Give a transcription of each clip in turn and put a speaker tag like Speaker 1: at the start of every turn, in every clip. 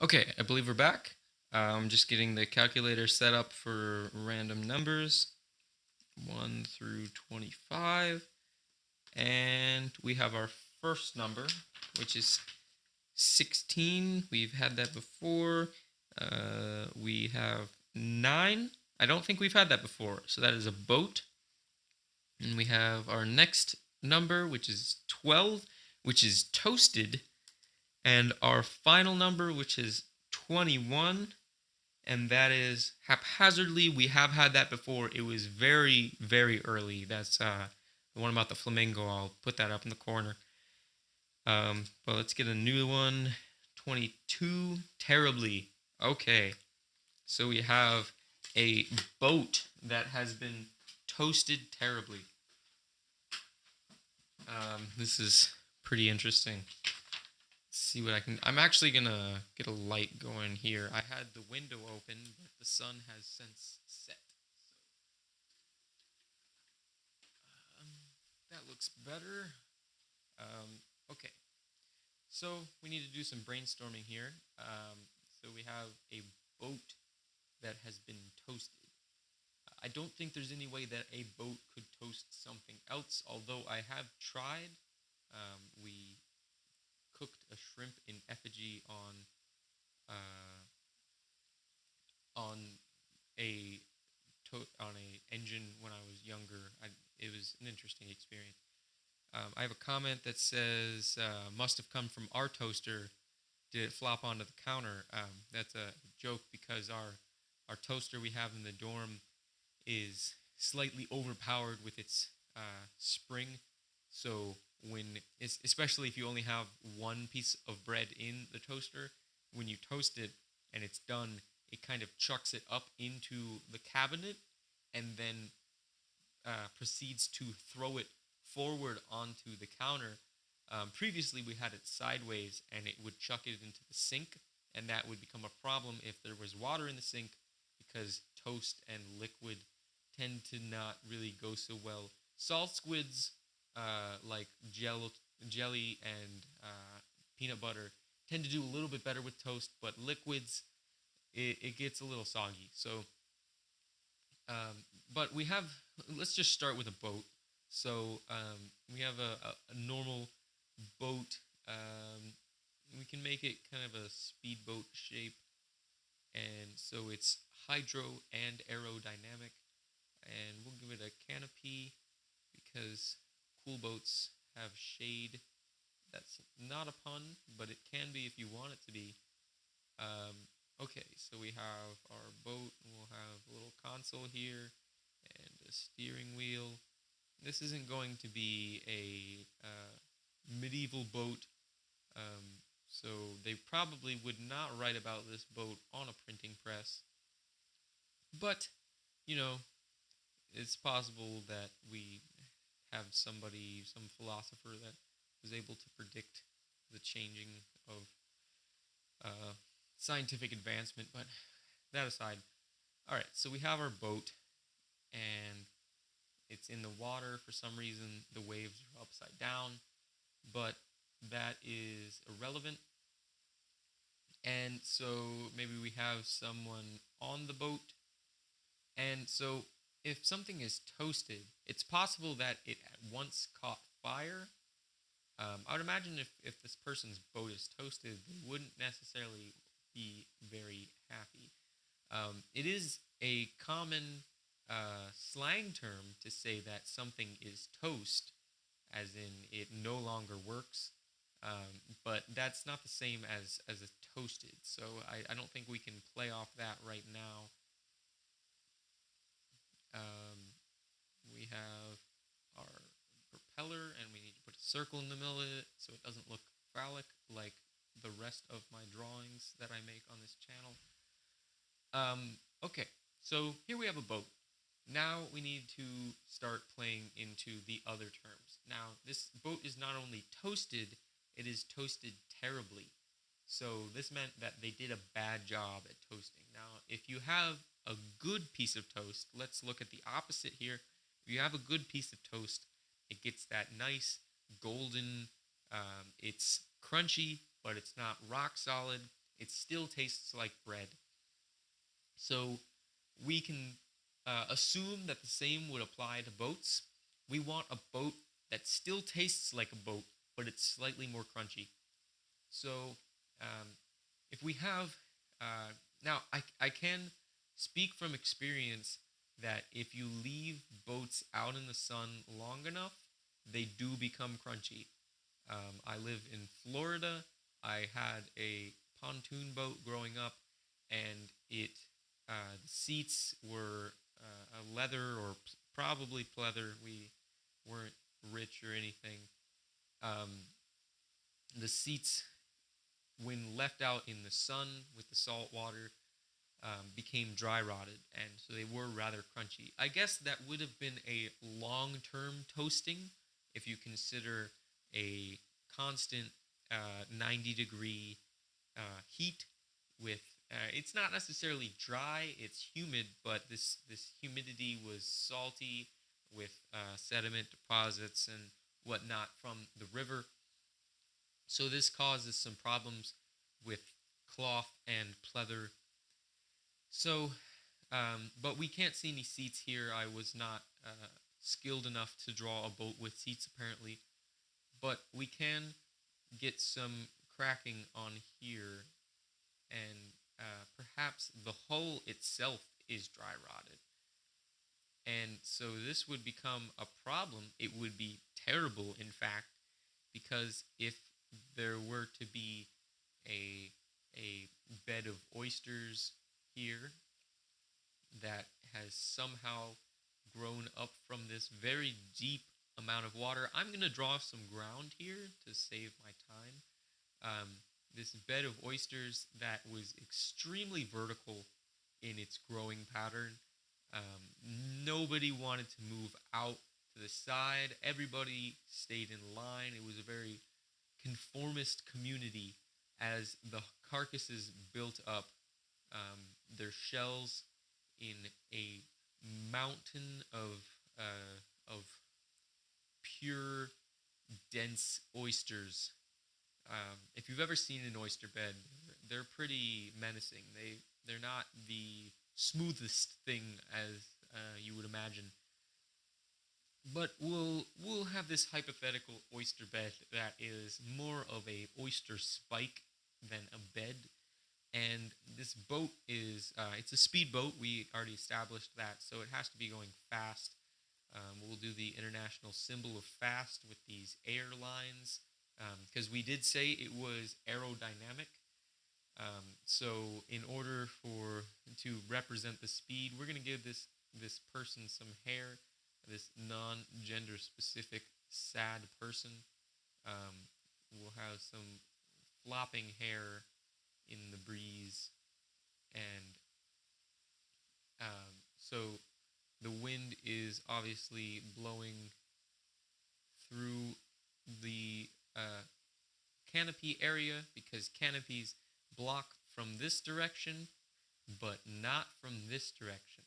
Speaker 1: Okay, I believe we're back. I'm just getting the calculator set up for random numbers, 1 through 25. And we have our first number, which is 16. We've had that before. We have 9. I don't think we've had that before. So that is a boat. And we have our next number, which is 12, which is toasted. And our final number, which is 21, and that is haphazardly. We have had that before. It was very, very early. That's the one about the flamingo. I'll put that up in the corner. But let's get a new one. 22, terribly. Okay, so we have a boat that has been toasted terribly. This is pretty interesting. Let's see what I can. I'm actually gonna get a light going here. I had the window open, but the sun has since set. That looks better. Okay, so we need to do some brainstorming here. So we have a boat that has been toasted. I don't think there's any way that a boat could toast something else, although I have tried. We cooked a shrimp in effigy uh, on a on a engine when I was younger. It was an interesting experience. I have a comment that says, "Must have come from our toaster. Did it flop onto the counter?" That's a joke because our toaster we have in the dorm is slightly overpowered with its spring. So especially if you only have one piece of bread in the toaster, when you toast it and it's done, it kind of chucks it up into the cabinet and then proceeds to throw it forward onto the counter. Previously, we had it sideways, and it would chuck it into the sink, and that would become a problem if there was water in the sink, because toast and liquid tend to not really go so well. Salt squids, like jelly and peanut butter, tend to do a little bit better with toast, but liquids, it gets a little soggy. So but we have, let's just start with a boat. So we have a normal boat. We can make it kind of a speedboat shape. And so it's hydro and aerodynamic. And we'll give it a canopy because cool boats have shade. That's not a pun, but it can be if you want it to be. Okay, so we have our boat, and we'll have a little console here and a steering wheel. This isn't going to be a medieval boat, so they probably would not write about this boat on a printing press. But, you know, it's possible that we have somebody, some philosopher that was able to predict the changing of uh, scientific advancement. But that aside, all right, so we have our boat, and it's in the water. For some reason, the waves are upside down, but that is irrelevant. And so maybe we have someone on the boat. And so if something is toasted, it's possible that it at once caught fire. I would imagine if this person's boat is toasted, they wouldn't necessarily be very happy. It is a common slang term to say that something is toast, as in it no longer works. But that's not the same as a toasted. So I don't think we can play off that right now. Um, we have our propeller, and we need to put a circle in the middle of it so it doesn't look phallic like the rest of my drawings that I make on this channel. Okay, so here we have a boat. Now we need to start playing into the other terms. Now, this boat is not only toasted, it is toasted terribly. So this meant that they did a bad job at toasting. Now, if you have a good piece of toast, let's look at the opposite here. If you have a good piece of toast, it gets that nice golden, it's crunchy, but it's not rock solid. it still tastes like bread. So we can assume that the same would apply to boats. We want a boat that still tastes like a boat, but it's slightly more crunchy. So um, if we have now, I can speak from experience that if you leave boats out in the sun long enough, they do become crunchy. I live in Florida. I had a pontoon boat growing up, and the seats were a leather or probably pleather. We weren't rich or anything. Um, the seats, when left out in the sun with the salt water, became dry rotted, and so they were rather crunchy. I guess that would have been a long term toasting if you consider a constant 90-degree heat with. It's not necessarily dry; it's humid, but this humidity was salty with sediment deposits and whatnot from the river. So this causes some problems with cloth and pleather. So but we can't see any seats here. I was not skilled enough to draw a boat with seats, apparently. But we can get some cracking on here, and perhaps the hull itself is dry rotted. And so this would become a problem. It would be terrible, in fact, because if there were to be a, a bed of oysters here that has somehow grown up from this very deep amount of water. I'm going to draw some ground here to save my time. Um, this bed of oysters that was extremely vertical in its growing pattern. Nobody wanted to move out to the side. Everybody stayed in line. It was a very conformist community as the carcasses built up their shells in a mountain of pure, dense oysters. If you've ever seen an oyster bed, they're pretty menacing. They're not the smoothest thing as you would imagine. But we'll have this hypothetical oyster bed that is more of a oyster spike than a bed. And this boat is it's a speedboat. We already established that, so it has to be going fast. We'll do the international symbol of fast with these airlines because we did say it was aerodynamic. So in order for to represent the speed, we're going to give this person some hair, this non-gender specific sad person. We'll have some flopping hair in the breeze, and so the wind is obviously blowing through the canopy area because canopies block from this direction, but not from this direction.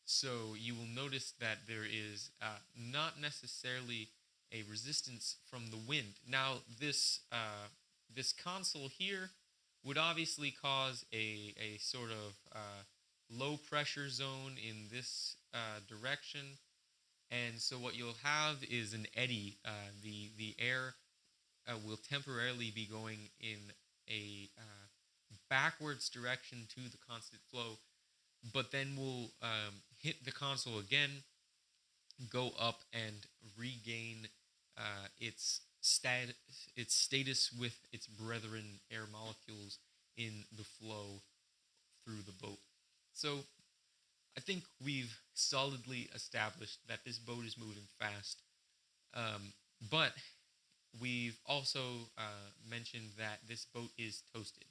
Speaker 1: So you will notice that there is not necessarily a resistance from the wind. Now, this console here would obviously cause a sort of low pressure zone in this direction. And so what you'll have is an eddy. The air will temporarily be going in a backwards direction to the constant flow, but then we'll hit the console again, go up and regain its status with its brethren air molecules in the flow through the boat. So I think we've solidly established that this boat is moving fast, but we've also mentioned that this boat is toasted.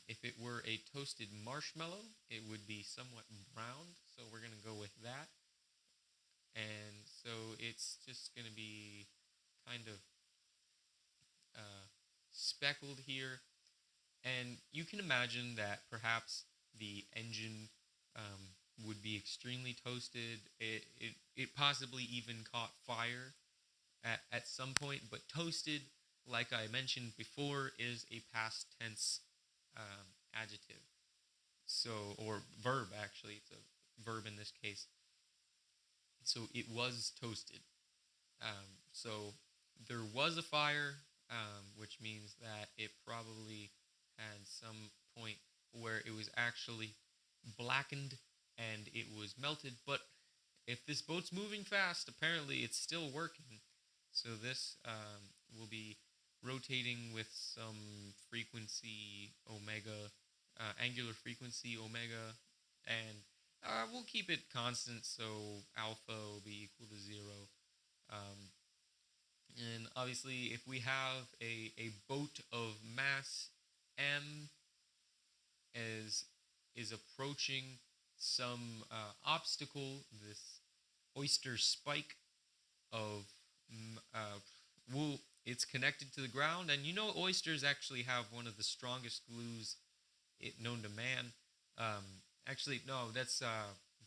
Speaker 1: If it were a toasted marshmallow, it would be somewhat browned, so we're going to go with that. And so it's just going to be kind of speckled here. And you can imagine that perhaps the engine would be extremely toasted. It possibly even caught fire at some point, but toasted like I mentioned before, is a past tense adjective. So, or verb actually, it's a verb in this case. So it was toasted. So there was a fire, which means that it probably had some point where it was actually blackened and it was melted. But if this boat's moving fast, apparently it's still working. So this will be rotating with some frequency omega, angular frequency omega, and we'll keep it constant. So alpha will be equal to 0. Um, and obviously, if we have a boat of mass m is approaching some obstacle, this oyster spike of wool, it's connected to the ground, and oysters actually have one of the strongest glues known to man. Actually, no, that's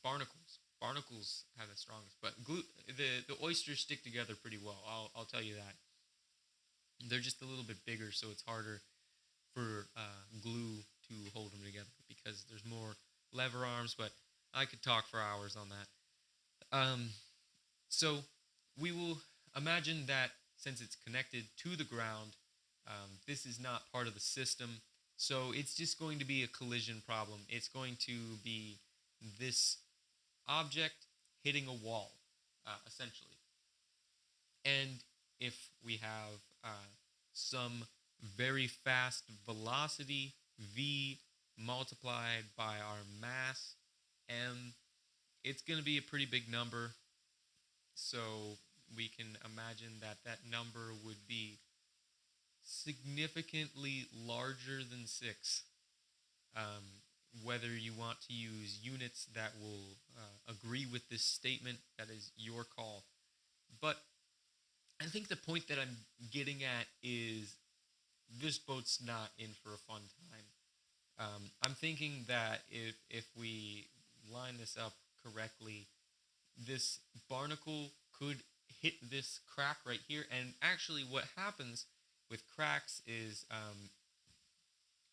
Speaker 1: barnacles. Barnacles have the strongest, but the oysters stick together pretty well. I'll tell you that. They're just a little bit bigger, so it's harder for glue to hold them together because there's more lever arms. But I could talk for hours on that. So we will imagine that since it's connected to the ground, this is not part of the system. So it's just going to be a collision problem. It's going to be this object hitting a wall, essentially. And if we have some very fast velocity, v multiplied by our mass, m, it's going to be a pretty big number. So we can imagine that that number would be significantly larger than 6. Whether you want to use units that will agree with this statement, that is your call. But I think the point that I'm getting at is this boat's not in for a fun time. I'm thinking that if we line this up correctly, this barnacle could hit this crack right here. And actually, what happens with cracks is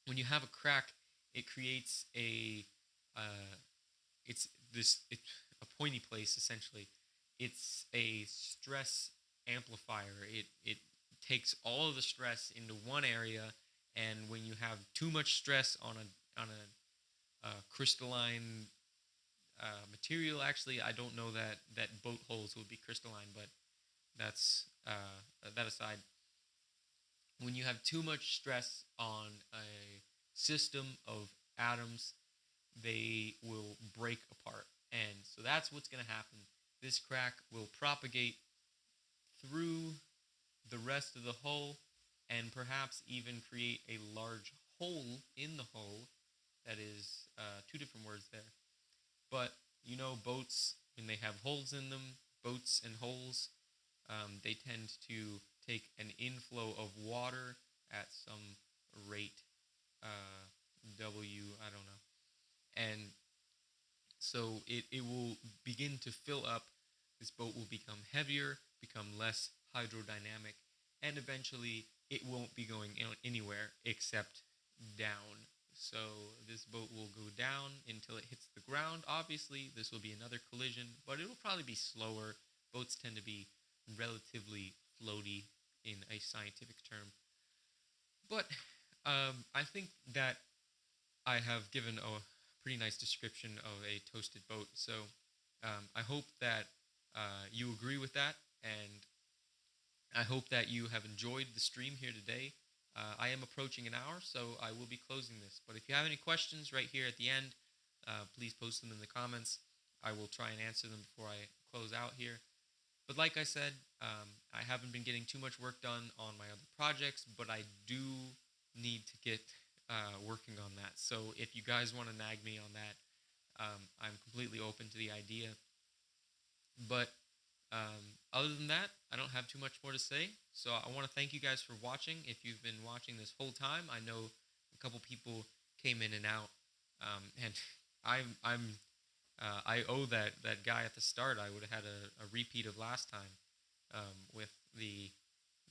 Speaker 1: when you have a crack, it creates uh, it's a pointy place essentially. It's a stress amplifier. It takes all of the stress into one area, and when you have too much stress on a crystalline material, actually, I don't know that boat holes would be crystalline, but that's that aside. When you have too much stress on a system of atoms, they will break apart. And so that's what's going to happen. This crack will propagate through the rest of the hull and perhaps even create a large hole in the hull. That is two different words there. But boats, when they have holes in them, boats and holes, they tend to take an inflow of water at some rate, W, I don't know. And so it will begin to fill up. This boat will become heavier, become less hydrodynamic, and eventually it won't be going anywhere except down. So this boat will go down until it hits the ground. Obviously, this will be another collision, but it will probably be slower. Boats tend to be relatively floaty in a scientific term. But I think that I have given a pretty nice description of a toasted boat. So I hope that you agree with that, and I hope that you have enjoyed the stream here today. I am approaching an hour, so I will be closing this. But if you have any questions right here at the end, please post them in the comments. I will try and answer them before I close out here. But like I said, I haven't been getting too much work done on my other projects, but I do need to get working on that. So if you guys want to nag me on that, I'm completely open to the idea. But other than that, I don't have too much more to say. So I want to thank you guys for watching. If you've been watching this whole time, I know a couple people came in and out, and I owe that guy at the start. I would have had a repeat of last time with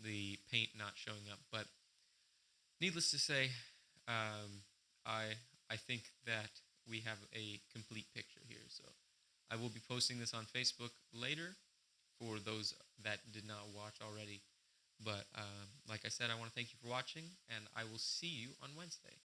Speaker 1: the paint not showing up. But needless to say, um, I think that we have a complete picture here. So I will be posting this on Facebook later for those that did not watch already. But like I said, I want to thank you for watching, and I will see you on Wednesday.